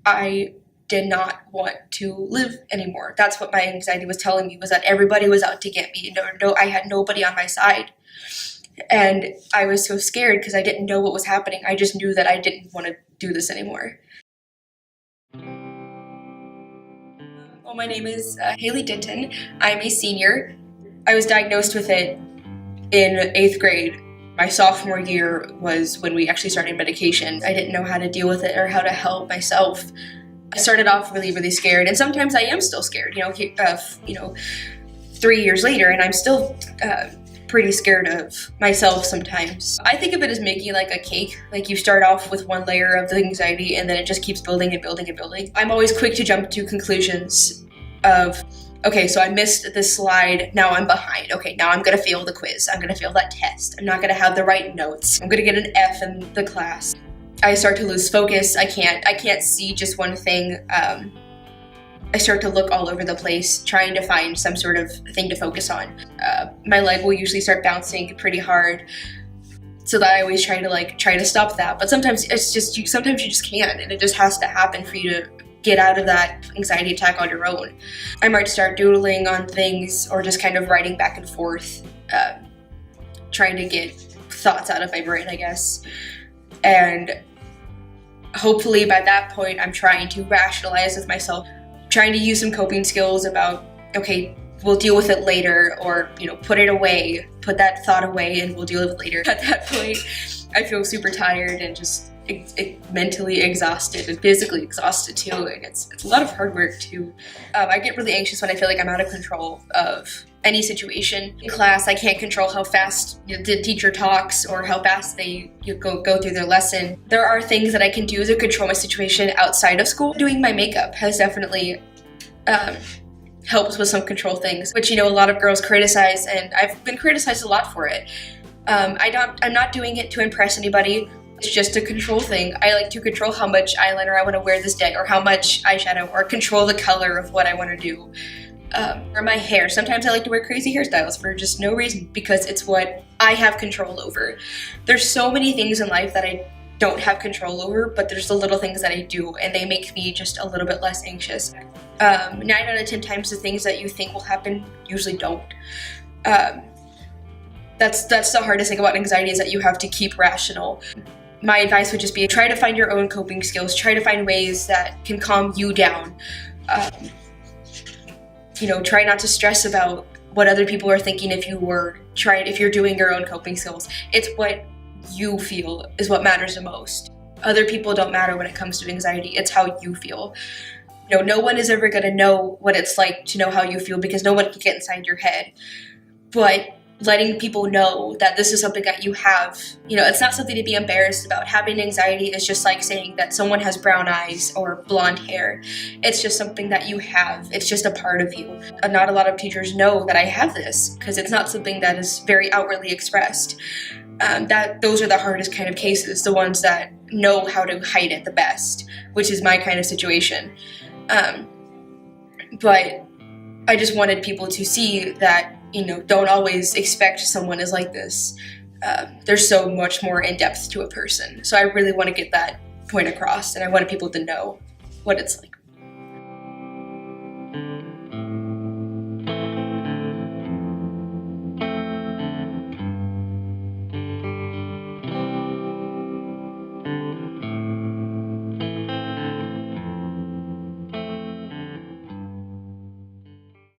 I did not want to live anymore. That's what my anxiety was telling me, was that everybody was out to get me. I had nobody on my side. And I was so scared because I didn't know what was happening. I just knew that I didn't want to do this anymore. Well, my name is Hailey Denton. I'm a senior. I was diagnosed with it in 8th grade. My sophomore year was when we actually started medication. I didn't know how to deal with it or how to help myself. I started off really, really scared, and sometimes I am still scared, 3 years later, and I'm still pretty scared of myself sometimes. I think of it as making like a cake. Like, you start off with one layer of the anxiety and then it just keeps building and building and building. I'm always quick to jump to conclusions of, okay, so I missed this slide, now I'm behind. Okay, now I'm gonna fail the quiz. I'm gonna fail that test. I'm not gonna have the right notes. I'm gonna get an F in the class. I start to lose focus. I can't see just one thing. I start to look all over the place, trying to find some sort of thing to focus on. My leg will usually start bouncing pretty hard, so that I always try to stop that. But sometimes sometimes you just can't, and it just has to happen for you to get out of that anxiety attack on your own. I might start doodling on things or just kind of writing back and forth, trying to get thoughts out of my brain, I guess. And hopefully by that point, I'm trying to rationalize with myself, trying to use some coping skills about, okay, we'll deal with it later, or, put it away, put that thought away and we'll deal with it later. At that point, I feel super tired and just mentally exhausted and physically exhausted too, and it's a lot of hard work too. I get really anxious when I feel like I'm out of control of any situation. In class, I can't control how fast the teacher talks or how fast they go through their lesson. There are things that I can do to control my situation outside of school. Doing my makeup has definitely helps with some control things, which a lot of girls criticize, and I've been criticized a lot for it. I'm not doing it to impress anybody. It's just a control thing. I like to control how much eyeliner I want to wear this day, or how much eyeshadow, or control the color of what I want to do. Or my hair. Sometimes I like to wear crazy hairstyles for just no reason, because it's what I have control over. There's so many things in life that I don't have control over, but there's the little things that I do, and they make me just a little bit less anxious. 9 out of 10 times the things that you think will happen usually don't. That's the hardest thing about anxiety, is that you have to keep rational. My advice would just be, try to find your own coping skills. Try to find ways that can calm you down. Try not to stress about what other people are thinking if you're doing your own coping skills. It's what you feel is what matters the most. Other people don't matter when it comes to anxiety. It's how you feel. No one is ever going to know what it's like to know how you feel, because no one can get inside your head. But letting people know that this is something that you have, it's not something to be embarrassed about. Having anxiety is just like saying that someone has brown eyes or blonde hair. It's just something that you have. It's just a part of you. Not a lot of teachers know that I have this, because it's not something that is very outwardly expressed. Those are the hardest kind of cases, the ones that know how to hide it the best, which is my kind of situation. But I just wanted people to see that, don't always expect someone is like this. There's so much more in depth to a person. So I really want to get that point across, and I wanted people to know what it's like.